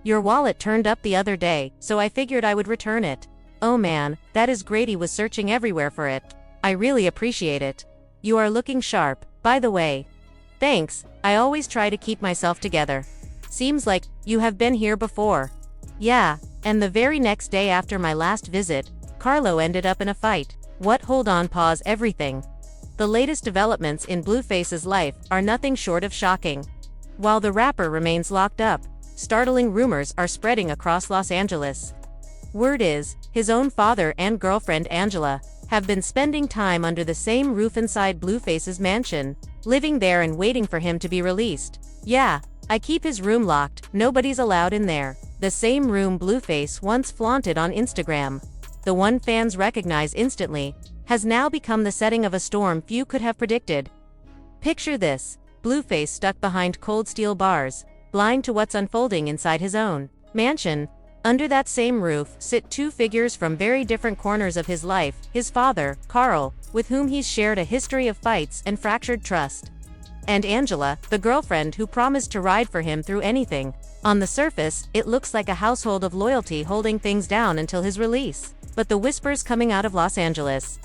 Your wallet turned up the other day, so I figured I would return it. Oh man, that is great, he was searching everywhere for it. I really appreciate it. You are looking sharp, by the way. Thanks, I always try to keep myself together. Seems like you have been here before. Yeah, and the very next day after my last visit, Carlo ended up in a fight. What? Hold on, pause everything. The latest developments in Blueface's life are nothing short of shocking. While the rapper remains locked up, startling rumors are spreading across Los Angeles. Word is, his own father and girlfriend Angela have been spending time under the same roof inside Blueface's mansion, living there and waiting for him to be released. Yeah, I keep his room locked, nobody's allowed in there. The same room Blueface once flaunted on Instagram, the one fans recognize instantly, has now become the setting of a storm few could have predicted. Picture this, Blueface stuck behind cold steel bars, blind to what's unfolding inside his own mansion. Under that same roof sit two figures from very different corners of his life, his father, Carl, with whom he's shared a history of fights and fractured trust, and Angela, the girlfriend who promised to ride for him through anything. On the surface, it looks like a household of loyalty holding things down until his release. But the whispers coming out of Los Angeles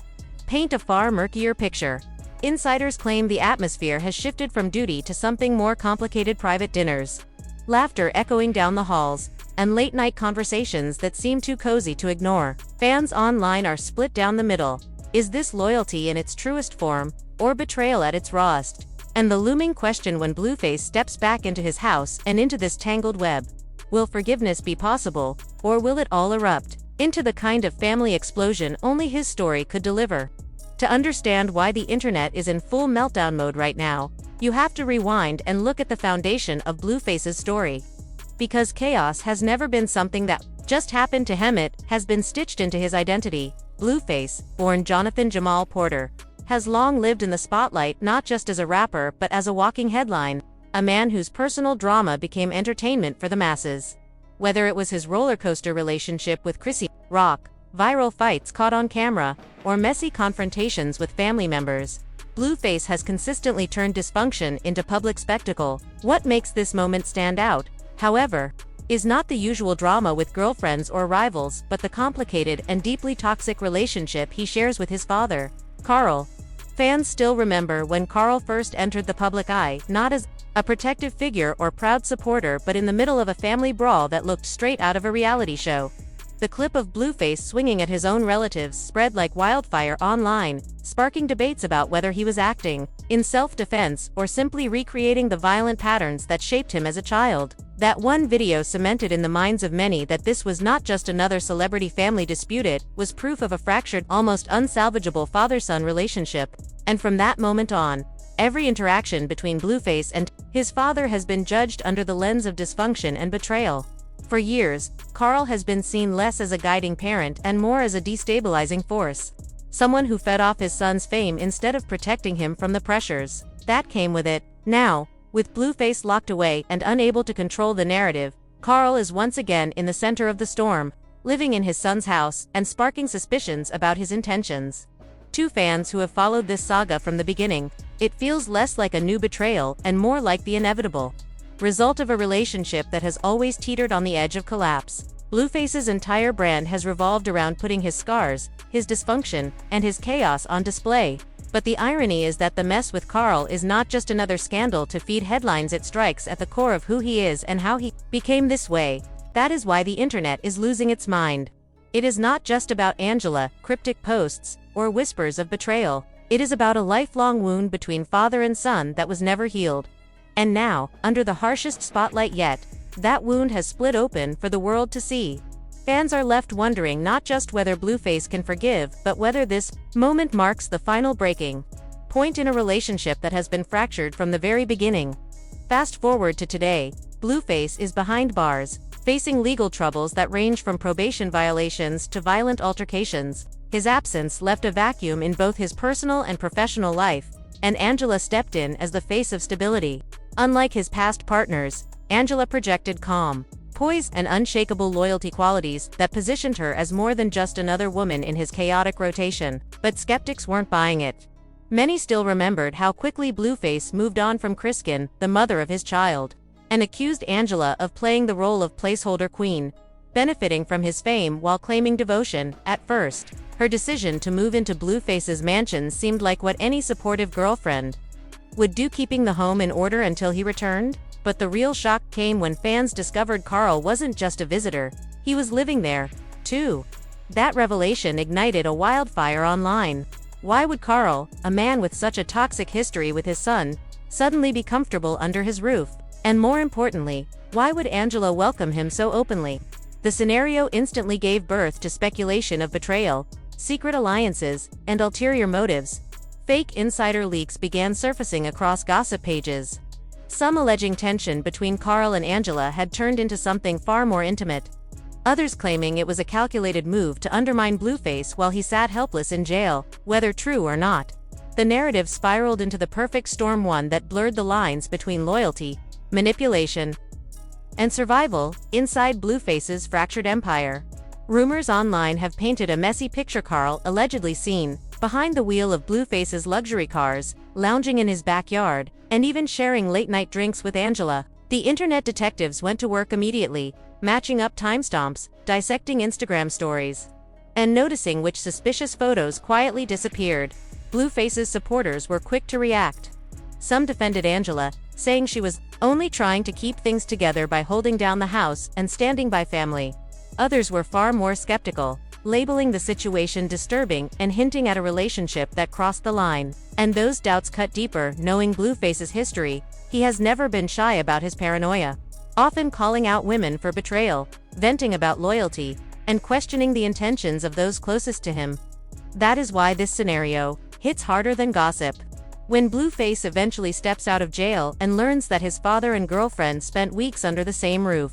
paint a far murkier picture. Insiders claim the atmosphere has shifted from duty to something more complicated: private dinners, laughter echoing down the halls, and late-night conversations that seem too cozy to ignore. Fans online are split down the middle. Is this loyalty in its truest form, or betrayal at its rawest? And the looming question when Blueface steps back into his house and into this tangled web: will forgiveness be possible, or will it all erupt into the kind of family explosion only his story could deliver? To understand why the internet is in full meltdown mode right now, you have to rewind and look at the foundation of Blueface's story. Because chaos has never been something that just happened to him, it has been stitched into his identity. Blueface, born Jonathin Jamal Porter, has long lived in the spotlight not just as a rapper but as a walking headline, a man whose personal drama became entertainment for the masses. Whether it was his roller coaster relationship with Chrissy Rock, viral fights caught on camera, or messy confrontations with family members, Blueface has consistently turned dysfunction into public spectacle. What makes this moment stand out, however, is not the usual drama with girlfriends or rivals, but the complicated and deeply toxic relationship he shares with his father, Carl. Fans still remember when Carl first entered the public eye, not as a protective figure or proud supporter, but in the middle of a family brawl that looked straight out of a reality show. The clip of Blueface swinging at his own relatives spread like wildfire online, sparking debates about whether he was acting in self-defense or simply recreating the violent patterns that shaped him as a child. That one video cemented in the minds of many that this was not just another celebrity family dispute, it was proof of a fractured, almost unsalvageable father-son relationship. And from that moment on, every interaction between Blueface and his father has been judged under the lens of dysfunction and betrayal. For years, Carl has been seen less as a guiding parent and more as a destabilizing force. Someone who fed off his son's fame instead of protecting him from the pressures that came with it. Now, with Blueface locked away and unable to control the narrative, Carl is once again in the center of the storm, living in his son's house and sparking suspicions about his intentions. To fans who have followed this saga from the beginning, it feels less like a new betrayal and more like the inevitable result of a relationship that has always teetered on the edge of collapse. Blueface's entire brand has revolved around putting his scars, his dysfunction, and his chaos on display. But the irony is that the mess with Carl is not just another scandal to feed headlines, it strikes at the core of who he is and how he became this way. That is why the internet is losing its mind. It is not just about Angela, cryptic posts, or whispers of betrayal. It is about a lifelong wound between father and son that was never healed. And now, under the harshest spotlight yet, that wound has split open for the world to see. Fans are left wondering not just whether Blueface can forgive, but whether this moment marks the final breaking point in a relationship that has been fractured from the very beginning. Fast forward to today, Blueface is behind bars, facing legal troubles that range from probation violations to violent altercations. His absence left a vacuum in both his personal and professional life, and Angela stepped in as the face of stability. Unlike his past partners, Angela projected calm, poise, and unshakable loyalty, qualities that positioned her as more than just another woman in his chaotic rotation. But skeptics weren't buying it. Many still remembered how quickly Blueface moved on from Chriskin, the mother of his child. and accused Angela of playing the role of placeholder queen, benefiting from his fame while claiming devotion. At first, her decision to move into Blueface's mansion seemed like what any supportive girlfriend would do, keeping the home in order until he returned. But the real shock came when fans discovered Carl wasn't just a visitor, he was living there, too. That revelation ignited a wildfire online. Why would Carl, a man with such a toxic history with his son, suddenly be comfortable under his roof? And more importantly, why would Angela welcome him so openly? The scenario instantly gave birth to speculation of betrayal, secret alliances, and ulterior motives. Fake insider leaks began surfacing across gossip pages, some alleging tension between Carl and Angela had turned into something far more intimate. Others claiming it was a calculated move to undermine Blueface while he sat helpless in jail. Whether true or not, the narrative spiraled into the perfect storm, one that blurred the lines between loyalty, manipulation, and survival inside Blueface's fractured empire. Rumors online have painted a messy picture: Carl allegedly seen behind the wheel of Blueface's luxury cars, lounging in his backyard, and even sharing late-night drinks with Angela. The internet detectives went to work immediately, matching up timestamps, dissecting Instagram stories, and noticing which suspicious photos quietly disappeared. Blueface's supporters were quick to react. Some defended Angela, saying she was only trying to keep things together by holding down the house and standing by family. Others were far more skeptical, labeling the situation disturbing and hinting at a relationship that crossed the line. And those doubts cut deeper. Knowing Blueface's history, he has never been shy about his paranoia, often calling out women for betrayal, venting about loyalty, and questioning the intentions of those closest to him. That is why this scenario hits harder than gossip. When Blueface eventually steps out of jail and learns that his father and girlfriend spent weeks under the same roof,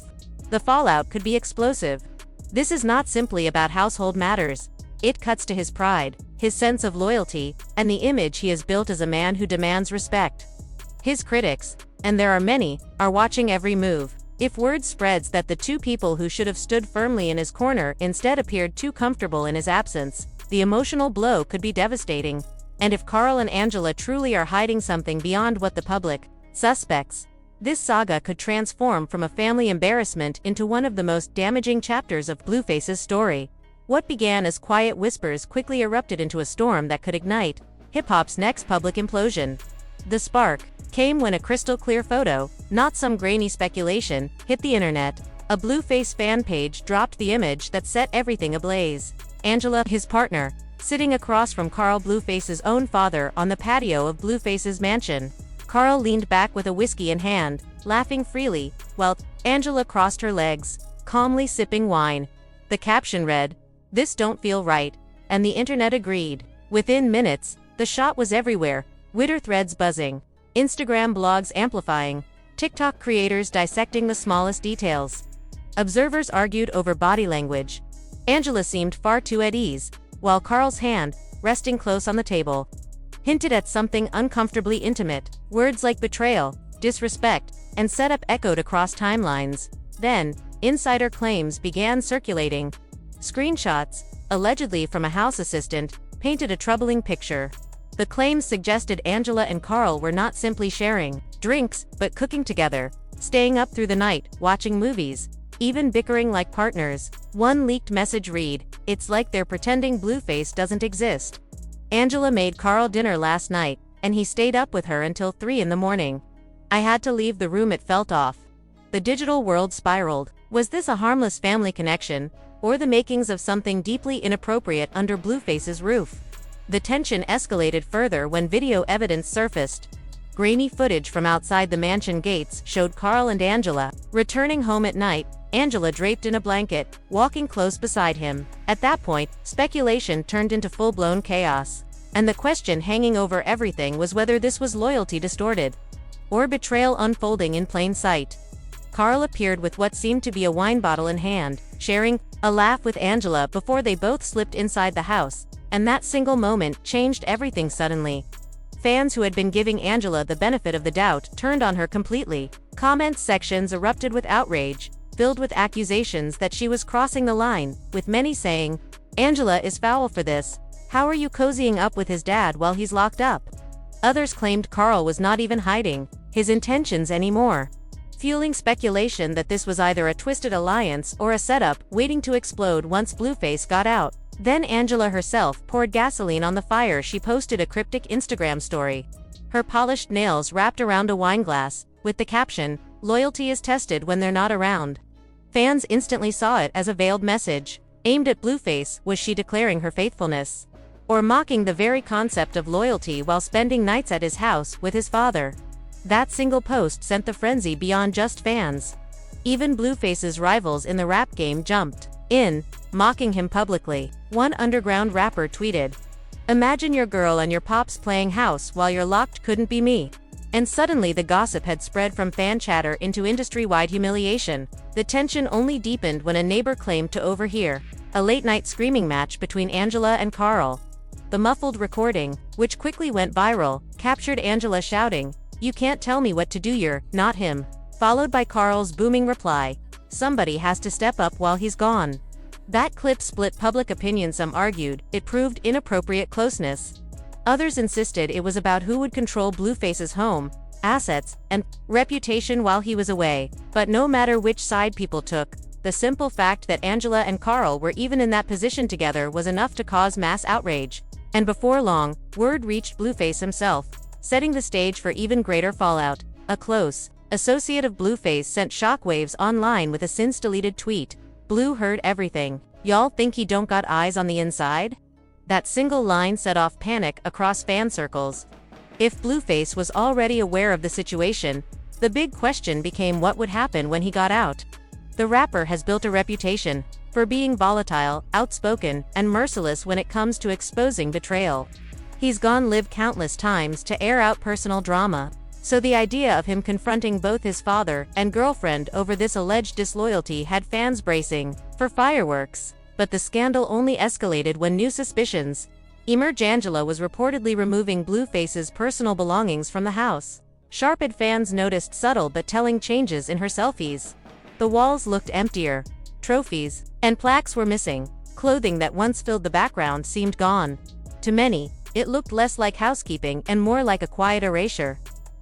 the fallout could be explosive. This is not simply about household matters. It cuts to his pride, his sense of loyalty, and the image he has built as a man who demands respect. His critics, and there are many, are watching every move. If word spreads that the two people who should have stood firmly in his corner instead appeared too comfortable in his absence, the emotional blow could be devastating. And if Carl and Angela truly are hiding something beyond what the public suspects, this saga could transform from a family embarrassment into one of the most damaging chapters of Blueface's story. What began as quiet whispers quickly erupted into a storm that could ignite hip-hop's next public implosion. The spark came when a crystal-clear photo, not some grainy speculation, hit the internet. A Blueface fan page dropped the image that set everything ablaze. Angela, his partner, sitting across from Carl, Blueface's own father, on the patio of Blueface's mansion. Carl leaned back with a whiskey in hand, laughing freely, while Angela crossed her legs, calmly sipping wine. The caption read, "This don't feel right," and the internet agreed. Within minutes, the shot was everywhere, Twitter threads buzzing, Instagram blogs amplifying, TikTok creators dissecting the smallest details. Observers argued over body language. Angela seemed far too at ease, while Carl's hand, resting close on the table, hinted at something uncomfortably intimate. Words like betrayal, disrespect, and setup echoed across timelines. Then, insider claims began circulating. Screenshots, allegedly from a house assistant, painted a troubling picture. The claims suggested Angela and Carl were not simply sharing drinks, but cooking together, staying up through the night, watching movies, even bickering like partners. One leaked message read, "It's like they're pretending Blueface doesn't exist. Angela made Carl dinner last night, and he stayed up with her until 3 in the morning. I had to leave the room, it felt off." The digital world spiraled. Was this a harmless family connection, or the makings of something deeply inappropriate under Blueface's roof? The tension escalated further when video evidence surfaced. Grainy footage from outside the mansion gates showed Carl and Angela returning home at night, Angela draped in a blanket, walking close beside him. At that point, speculation turned into full-blown chaos. And the question hanging over everything was whether this was loyalty distorted, or betrayal unfolding in plain sight. Carl appeared with what seemed to be a wine bottle in hand, sharing a laugh with Angela before they both slipped inside the house, and that single moment changed everything suddenly. Fans who had been giving Angela the benefit of the doubt turned on her completely. Comment sections erupted with outrage, filled with accusations that she was crossing the line, with many saying, "Angela is foul for this. How are you cozying up with his dad while he's locked up?" Others claimed Carl was not even hiding his intentions anymore. fueling speculation that this was either a twisted alliance or a setup waiting to explode once Blueface got out. Then Angela herself poured gasoline on the fire. She posted a cryptic Instagram story. Her polished nails wrapped around a wine glass, with the caption, "Loyalty is tested when they're not around." Fans instantly saw it as a veiled message. Aimed at Blueface, was she declaring her faithfulness? Or mocking the very concept of loyalty while spending nights at his house with his father? That single post sent the frenzy beyond just fans. Even Blueface's rivals in the rap game jumped in, mocking him publicly. One underground rapper tweeted, "Imagine your girl and your pops playing house while you're locked, couldn't be me." And suddenly the gossip had spread from fan chatter into industry-wide humiliation. The tension only deepened when a neighbor claimed to overhear a late-night screaming match between Angela and Carl. The muffled recording, which quickly went viral, captured Angela shouting, "You can't tell me what to do, you're not him," followed by Carl's booming reply, "Somebody has to step up while he's gone." That clip split public opinion. Some argued it proved inappropriate closeness. Others insisted it was about who would control Blueface's home, assets, and reputation while he was away. But no matter which side people took, the simple fact that Angela and Carl were even in that position together was enough to cause mass outrage. And before long, word reached Blueface himself, setting the stage for even greater fallout. A close associate of Blueface sent shockwaves online with a since-deleted tweet. "Blue heard everything. Y'all think he don't got eyes on the inside?" That single line set off panic across fan circles. If Blueface was already aware of the situation, the big question became what would happen when he got out. The rapper has built a reputation for being volatile, outspoken, and merciless when it comes to exposing betrayal. He's gone live countless times to air out personal drama. So the idea of him confronting both his father and girlfriend over this alleged disloyalty had fans bracing for fireworks. But the scandal only escalated when new suspicions emerged. Angela was reportedly removing Blueface's personal belongings from the house. Sharp-eyed fans noticed subtle but telling changes in her selfies. The walls looked emptier. Trophies and plaques were missing. Clothing that once filled the background seemed gone. To many, it looked less like housekeeping and more like a quiet erasure,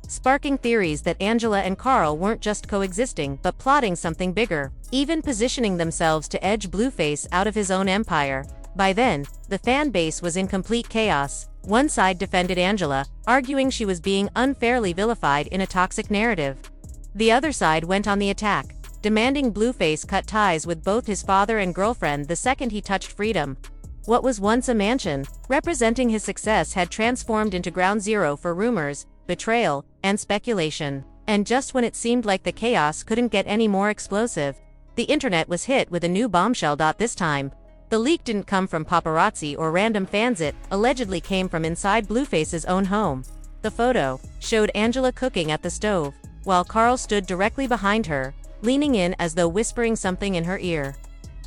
sparking theories that Angela and Carl weren't just coexisting but plotting something bigger, even positioning themselves to edge Blueface out of his own empire. By then, the fan base was in complete chaos. One side defended Angela, arguing she was being unfairly vilified in a toxic narrative. The other side went on the attack, demanding Blueface cut ties with both his father and girlfriend the second he touched freedom. What was once a mansion, representing his success, had transformed into ground zero for rumors, betrayal, and speculation. And just when it seemed like the chaos couldn't get any more explosive, the internet was hit with a new bombshell. This time, the leak didn't come from paparazzi or random fans. It allegedly came from inside Blueface's own home. The photo showed Angela cooking at the stove, while Carl stood directly behind her, leaning in as though whispering something in her ear.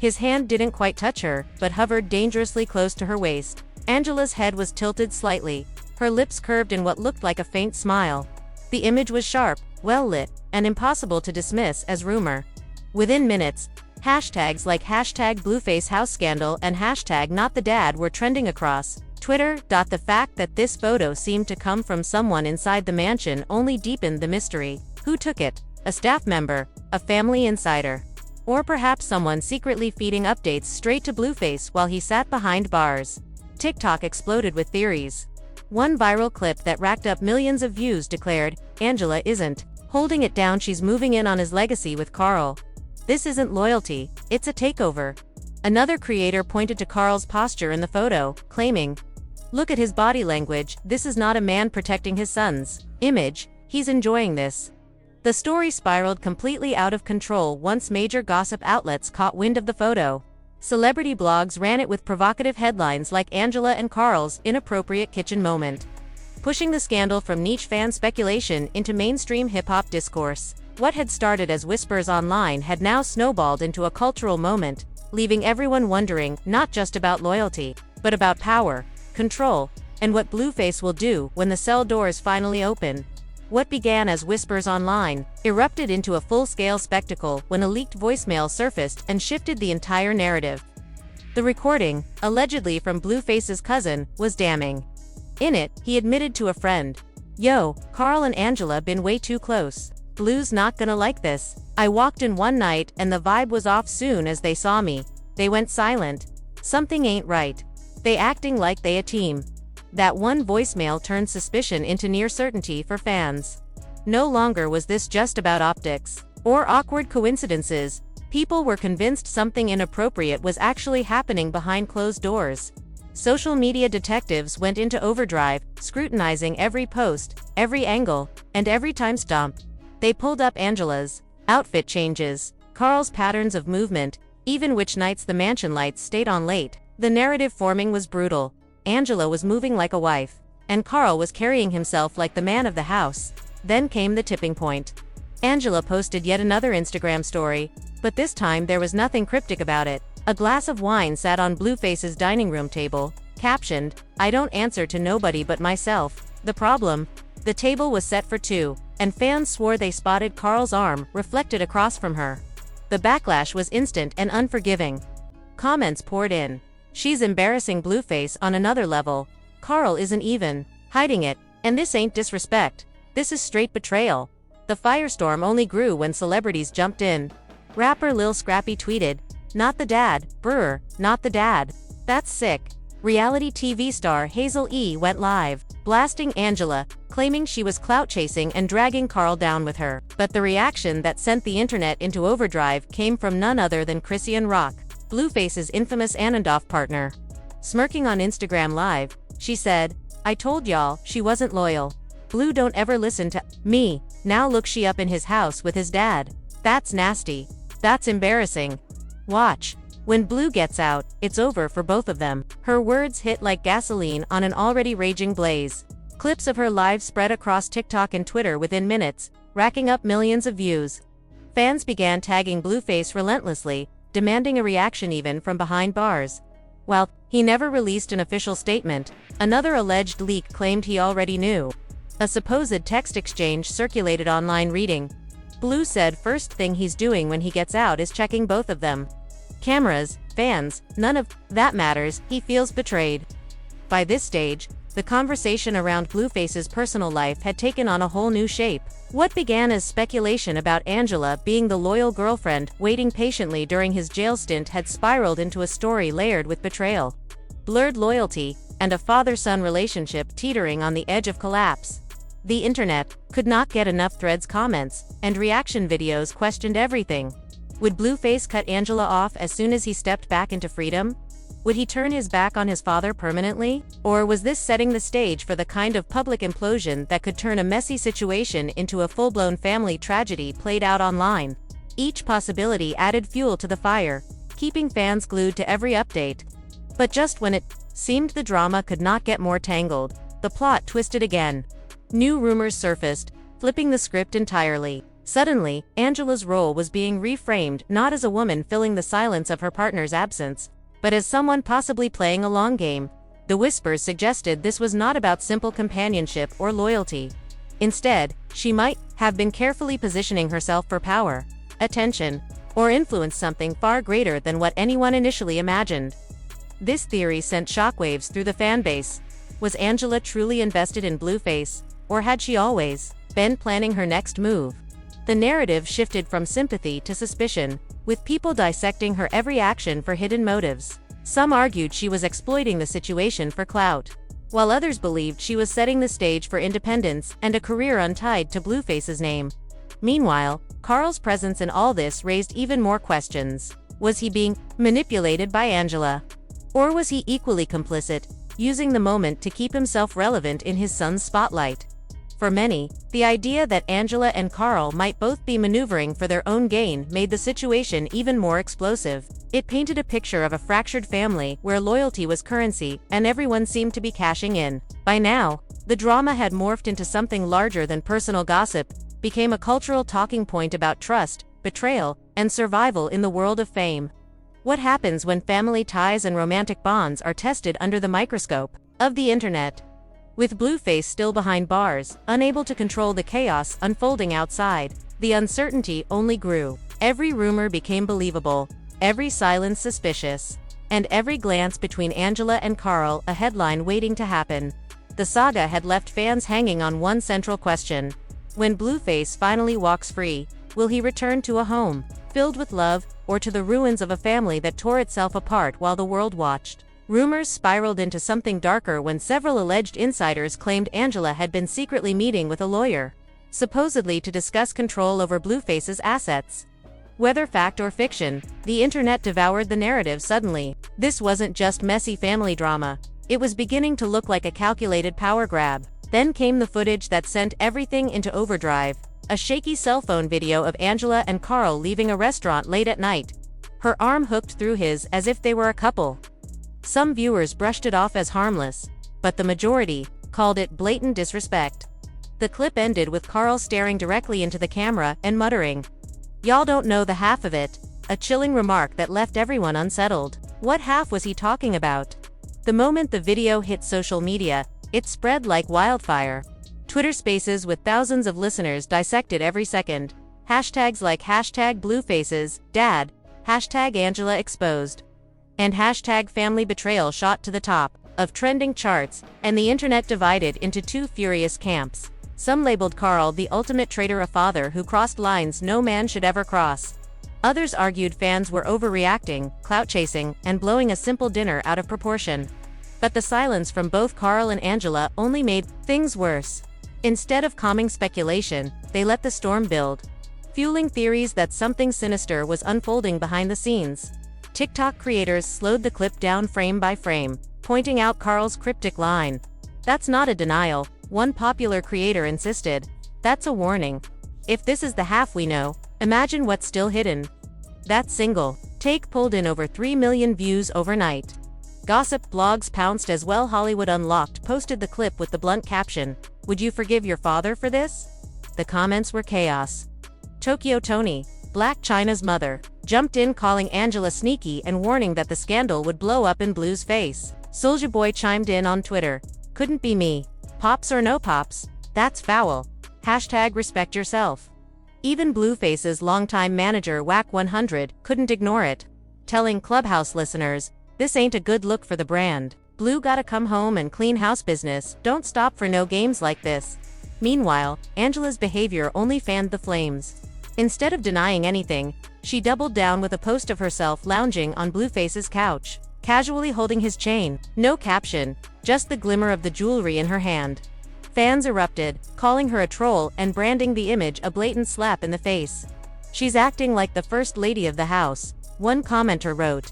His hand didn't quite touch her, but hovered dangerously close to her waist. Angela's head was tilted slightly, her lips curved in what looked like a faint smile. The image was sharp, well-lit, and impossible to dismiss as rumor. Within minutes, hashtags like #BluefaceHouseScandal and #NotTheDad were trending across Twitter. The fact that this photo seemed to come from someone inside the mansion only deepened the mystery. Who took it? A staff member? A family insider? Or perhaps someone secretly feeding updates straight to Blueface while he sat behind bars? TikTok exploded with theories. One viral clip that racked up millions of views declared, "Angela isn't holding it down, she's moving in on his legacy with Carl. This isn't loyalty, it's a takeover." Another creator pointed to Carl's posture in the photo, claiming, "Look at his body language, this is not a man protecting his son's image, he's enjoying this." The story spiraled completely out of control once major gossip outlets caught wind of the photo. Celebrity blogs ran it with provocative headlines like "Angela and Carl's inappropriate kitchen moment," pushing the scandal from niche fan speculation into mainstream hip-hop discourse. What had started as whispers online had now snowballed into a cultural moment, leaving everyone wondering not just about loyalty, but about power, control, and what Blueface will do when the cell doors finally open. What began as whispers online erupted into a full-scale spectacle when a leaked voicemail surfaced and shifted the entire narrative. The recording, allegedly from Blueface's cousin, was damning. In it, he admitted to a friend, "Yo, Carl and Angela been way too close. Blue's not gonna like this. I walked in one night and the vibe was off. Soon as they saw me, they went silent. Something ain't right. They acting like they a team. That one voicemail turned suspicion into near certainty for fans. No longer was this just about optics or awkward coincidences. People were convinced something inappropriate was actually happening behind closed doors. Social media detectives went into overdrive, scrutinizing every post, every angle, and every timestamp. They pulled up Angela's outfit changes, Carl's patterns of movement, even which nights the mansion lights stayed on late. The narrative forming was brutal. Angela was moving like a wife, and Carl was carrying himself like the man of the house. Then came the tipping point. Angela posted yet another Instagram story, but this time there was nothing cryptic about it. A glass of wine sat on Blueface's dining room table, captioned, "I don't answer to nobody but myself." The problem? The table was set for two, and fans swore they spotted Carl's arm reflected across from her. The backlash was instant and unforgiving. Comments poured in. "She's embarrassing Blueface on another level. Carl isn't even hiding it, and this ain't disrespect. This is straight betrayal." The firestorm only grew when celebrities jumped in. Rapper Lil Scrappy tweeted, "Not the dad, brr, not the dad. That's sick." Reality TV star Hazel E. went live, blasting Angela, claiming she was clout chasing and dragging Carl down with her. But the reaction that sent the internet into overdrive came from none other than Chrisean Rock, Blueface's infamous Anandoff partner. Smirking on Instagram Live, she said, "I told y'all she wasn't loyal. Blue don't ever listen to me. Now look, she up in his house with his dad. That's nasty. That's embarrassing. Watch. When Blue gets out, it's over for both of them." Her words hit like gasoline on an already raging blaze. Clips of her live spread across TikTok and Twitter within minutes, racking up millions of views. Fans began tagging Blueface relentlessly, demanding a reaction even from behind bars. While he never released an official statement, another alleged leak claimed he already knew. A supposed text exchange circulated online reading, "Blue said first thing he's doing when he gets out is checking both of them. Cameras, fans, none of that matters, he feels betrayed." By this stage, the conversation around Blueface's personal life had taken on a whole new shape. What began as speculation about Angela being the loyal girlfriend waiting patiently during his jail stint had spiraled into a story layered with betrayal, blurred loyalty, and a father-son relationship teetering on the edge of collapse. The internet could not get enough threads, comments, and reaction videos questioned everything. Would Blueface cut Angela off as soon as he stepped back into freedom? Would he turn his back on his father permanently? Or was this setting the stage for the kind of public implosion that could turn a messy situation into a full-blown family tragedy played out online? Each possibility added fuel to the fire, keeping fans glued to every update. But just when it seemed the drama could not get more tangled, the plot twisted again. New rumors surfaced, flipping the script entirely. Suddenly, Angela's role was being reframed not as a woman filling the silence of her partner's absence, but as someone possibly playing a long game. The whispers suggested this was not about simple companionship or loyalty. Instead, she might have been carefully positioning herself for power, attention, or influence, something far greater than what anyone initially imagined. This theory sent shockwaves through the fanbase. Was Angela truly invested in Blueface, or had she always been planning her next move? The narrative shifted from sympathy to suspicion, with people dissecting her every action for hidden motives. Some argued she was exploiting the situation for clout, while others believed she was setting the stage for independence and a career untied to Blueface's name. Meanwhile, Carl's presence in all this raised even more questions. Was he being manipulated by Angela? Or was he equally complicit, using the moment to keep himself relevant in his son's spotlight? For many, the idea that Angela and Carl might both be maneuvering for their own gain made the situation even more explosive. It painted a picture of a fractured family where loyalty was currency and everyone seemed to be cashing in. By now, the drama had morphed into something larger than personal gossip, became a cultural talking point about trust, betrayal, and survival in the world of fame. What happens when family ties and romantic bonds are tested under the microscope of the internet? With Blueface still behind bars, unable to control the chaos unfolding outside, the uncertainty only grew. Every rumor became believable, every silence suspicious, and every glance between Angela and Carl a headline waiting to happen. The saga had left fans hanging on one central question. When Blueface finally walks free, will he return to a home filled with love, or to the ruins of a family that tore itself apart while the world watched? Rumors spiraled into something darker when several alleged insiders claimed Angela had been secretly meeting with a lawyer, supposedly to discuss control over Blueface's assets. Whether fact or fiction, the internet devoured the narrative suddenly. This wasn't just messy family drama. It was beginning to look like a calculated power grab. Then came the footage that sent everything into overdrive. A shaky cell phone video of Angela and Carl leaving a restaurant late at night, her arm hooked through his as if they were a couple. Some viewers brushed it off as harmless, but the majority called it blatant disrespect. The clip ended with Carl staring directly into the camera and muttering, "Y'all don't know the half of it," a chilling remark that left everyone unsettled. What half was he talking about? The moment the video hit social media, it spread like wildfire. Twitter Spaces with thousands of listeners dissected every second. Hashtags like #Bluefaces, Dad, #Angela Exposed, and #Family Betrayal shot to the top of trending charts, and the internet divided into two furious camps. Some labeled Carl the ultimate traitor, a father who crossed lines no man should ever cross. Others argued fans were overreacting, clout chasing, and blowing a simple dinner out of proportion. But the silence from both Carl and Angela only made things worse. Instead of calming speculation, they let the storm build, fueling theories that something sinister was unfolding behind the scenes. TikTok creators slowed the clip down frame by frame, pointing out Carl's cryptic line, "That's not a denial." One popular creator insisted, "That's a warning. If this is the half we know, imagine what's still hidden." That single take pulled in over 3 million views overnight. Gossip blogs pounced as well. Hollywood Unlocked posted the clip with the blunt caption, "Would you forgive your father for this?" The comments were chaos. Tokyo Tony, Black China's mother, jumped in calling Angela sneaky and warning that the scandal would blow up in Blue's face. Soulja Boy chimed in on Twitter, "Couldn't be me. Pops or no pops, that's foul. #respect yourself." Even Blueface's longtime manager Wack100 couldn't ignore it, telling Clubhouse listeners, "This ain't a good look for the brand. Blue gotta come home and clean house business, don't stop for no games like this." Meanwhile, Angela's behavior only fanned the flames. Instead of denying anything, she doubled down with a post of herself lounging on Blueface's couch, casually holding his chain. No caption, just the glimmer of the jewelry in her hand. Fans erupted, calling her a troll and branding the image a blatant slap in the face. "She's acting like the first lady of the house," one commenter wrote.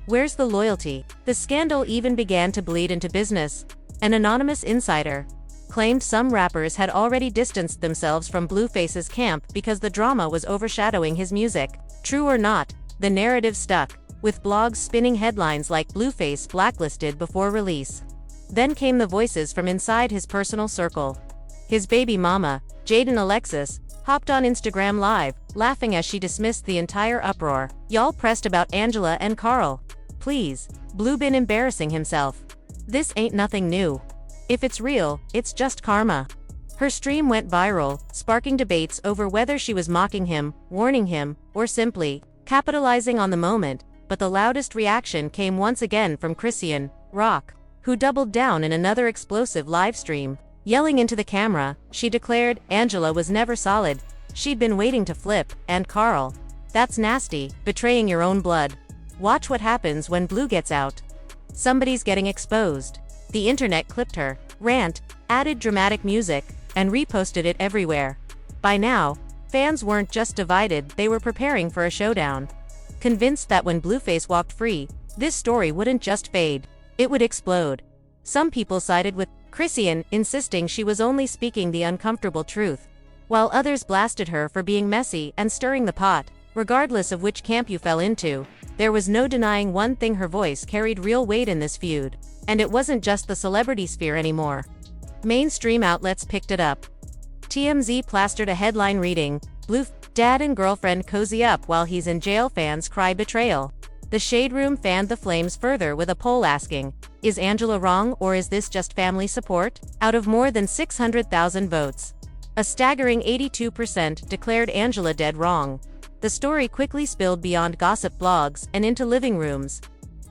"Where's the loyalty?" The scandal even began to bleed into business. An anonymous insider claimed some rappers had already distanced themselves from Blueface's camp because the drama was overshadowing his music. True or not, the narrative stuck, with blogs spinning headlines like "Blueface blacklisted before release." Then came the voices from inside his personal circle. His baby mama, Jaden Alexis, hopped on Instagram Live, laughing as she dismissed the entire uproar. "Y'all pressed about Angela and Carl. Please, Blue been embarrassing himself. This ain't nothing new. If it's real, it's just karma." Her stream went viral, sparking debates over whether she was mocking him, warning him, or simply capitalizing on the moment, but the loudest reaction came once again from Christian Rock, who doubled down in another explosive live stream. Yelling into the camera, she declared Angela was never solid, she'd been waiting to flip, and Carl, "That's nasty, betraying your own blood. Watch what happens when Blue gets out. Somebody's getting exposed." The internet clipped her rant, added dramatic music, and reposted it everywhere. By now, fans weren't just divided, they were preparing for a showdown. Convinced that when Blueface walked free, this story wouldn't just fade, it would explode. Some people sided with Christian, insisting she was only speaking the uncomfortable truth, while others blasted her for being messy and stirring the pot. Regardless of which camp you fell into, there was no denying one thing: her voice carried real weight in this feud. And it wasn't just the celebrity sphere anymore. Mainstream outlets picked it up. TMZ plastered a headline reading, "Blue Dad and Girlfriend Cozy Up While He's in Jail, Fans Cry Betrayal." The Shade Room fanned the flames further with a poll asking, "Is Angela wrong, or is this just family support?" Out of more than 600,000 votes, a staggering 82% declared Angela dead wrong. The story quickly spilled beyond gossip blogs and into living rooms,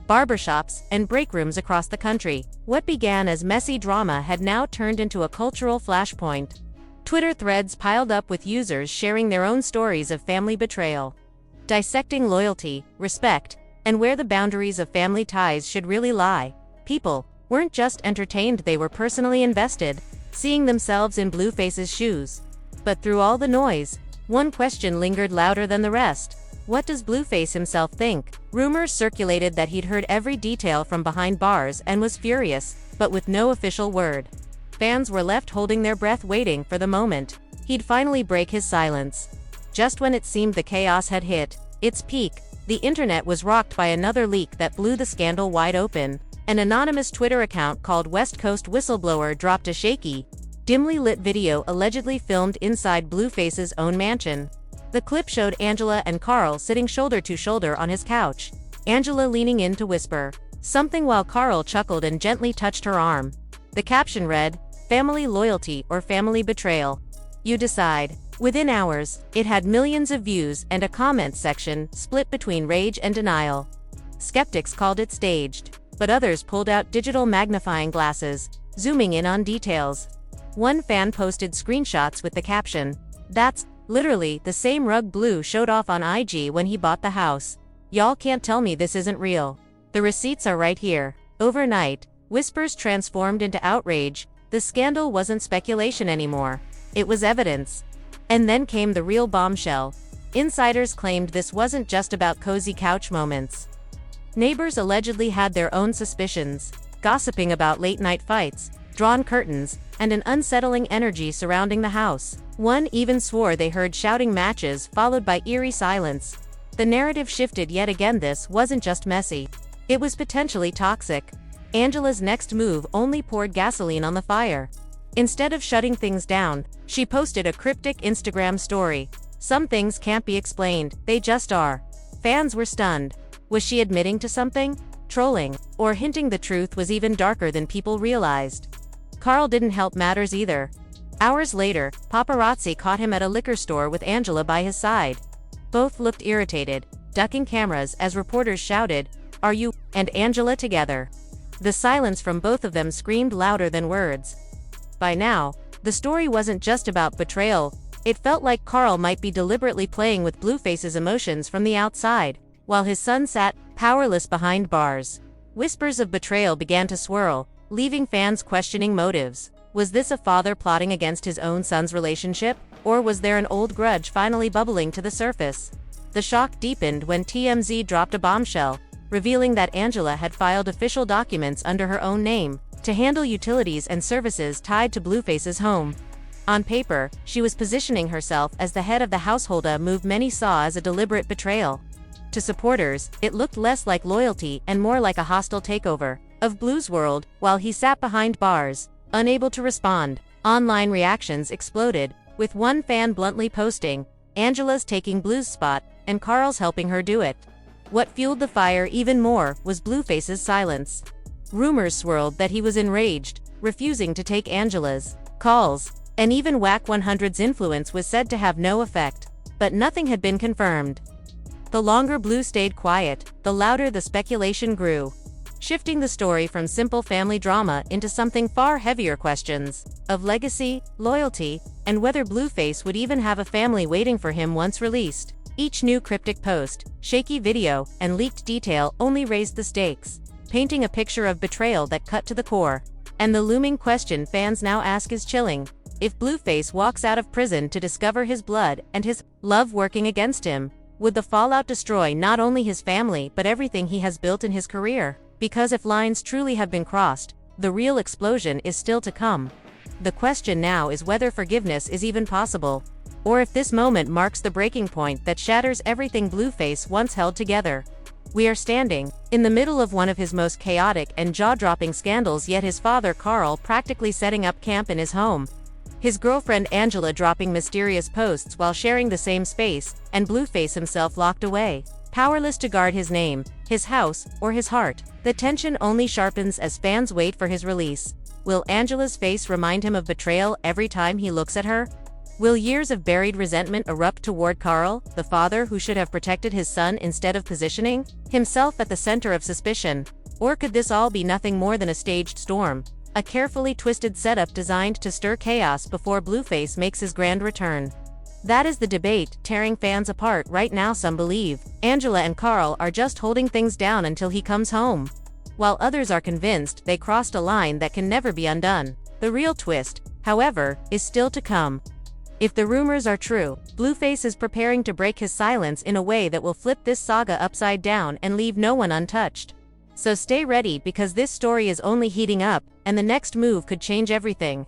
barbershops, and break rooms across the country. What began as messy drama had now turned into a cultural flashpoint. Twitter threads piled up with users sharing their own stories of family betrayal, dissecting loyalty, respect, and where the boundaries of family ties should really lie. People weren't just entertained, they were personally invested, seeing themselves in Blueface's shoes. But through all the noise, one question lingered louder than the rest. What does Blueface himself think? Rumors circulated that he'd heard every detail from behind bars and was furious, but with no official word. Fans were left holding their breath, waiting for the moment he'd finally break his silence. Just when it seemed the chaos had hit its peak, the internet was rocked by another leak that blew the scandal wide open. An anonymous Twitter account called West Coast Whistleblower dropped a shaky, dimly lit video allegedly filmed inside Blueface's own mansion. The clip showed Angela and Carl sitting shoulder to shoulder on his couch, Angela leaning in to whisper something while Carl chuckled and gently touched her arm. The caption read, "Family loyalty or family betrayal? You decide." Within hours, it had millions of views and a comment section split between rage and denial. Skeptics called it staged, but others pulled out digital magnifying glasses, zooming in on details. One fan posted screenshots with the caption, "That's literally the same rug Blue showed off on IG when he bought the house. Y'all can't tell me this isn't real. The receipts are right here." Overnight, whispers transformed into outrage. The scandal wasn't speculation anymore. It was evidence. And then came the real bombshell. Insiders claimed this wasn't just about cozy couch moments. Neighbors allegedly had their own suspicions, gossiping about late-night fights, drawn curtains, and an unsettling energy surrounding the house. One even swore they heard shouting matches followed by eerie silence. The narrative shifted yet again. This wasn't just messy. It was potentially toxic. Angela's next move only poured gasoline on the fire. Instead of shutting things down, she posted a cryptic Instagram story. "Some things can't be explained, they just are." Fans were stunned. Was she admitting to something? Trolling? Or hinting the truth was even darker than people realized? Carl didn't help matters either. Hours later, paparazzi caught him at a liquor store with Angela by his side. Both looked irritated, ducking cameras as reporters shouted, "Are you and Angela together?" The silence from both of them screamed louder than words. By now, the story wasn't just about betrayal. It felt like Carl might be deliberately playing with Blueface's emotions from the outside, while his son sat powerless behind bars. Whispers of betrayal began to swirl, leaving fans questioning motives. Was this a father plotting against his own son's relationship, or was there an old grudge finally bubbling to the surface? The shock deepened when TMZ dropped a bombshell, revealing that Angela had filed official documents under her own name to handle utilities and services tied to Blueface's home. On paper, she was positioning herself as the head of the household, a move many saw as a deliberate betrayal. To supporters, it looked less like loyalty and more like a hostile takeover of Blue's world. While he sat behind bars, unable to respond, online reactions exploded, with one fan bluntly posting, "Angela's taking Blue's spot, and Carl's helping her do it." What fueled the fire even more was Blueface's silence. Rumors swirled that he was enraged, refusing to take Angela's calls, and even WAC 100's influence was said to have no effect. But nothing had been confirmed. The longer Blue stayed quiet, the louder the speculation grew, shifting the story from simple family drama into something far heavier: questions of legacy, loyalty, and whether Blueface would even have a family waiting for him once released. Each new cryptic post, shaky video, and leaked detail only raised the stakes, painting a picture of betrayal that cut to the core. And the looming question fans now ask is chilling. If Blueface walks out of prison to discover his blood and his love working against him, would the fallout destroy not only his family but everything he has built in his career? Because if lines truly have been crossed, the real explosion is still to come. The question now is whether forgiveness is even possible, or if this moment marks the breaking point that shatters everything Blueface once held together. We are standing in the middle of one of his most chaotic and jaw-dropping scandals, yet his father Carl practically setting up camp in his home. His girlfriend Angela dropping mysterious posts while sharing the same space, and Blueface himself locked away, powerless to guard his name, his house, or his heart. The tension only sharpens as fans wait for his release. Will Angela's face remind him of betrayal every time he looks at her? Will years of buried resentment erupt toward Carl, the father who should have protected his son instead of positioning himself at the center of suspicion? Or could this all be nothing more than a staged storm, A carefully twisted setup designed to stir chaos before Blueface makes his grand return. That is the debate tearing fans apart right now. Some believe Angela and Carl are just holding things down until he comes home, while others are convinced they crossed a line that can never be undone. The real twist, however, is still to come. If the rumors are true, Blueface is preparing to break his silence in a way that will flip this saga upside down and leave no one untouched. So stay ready, because this story is only heating up, and the next move could change everything.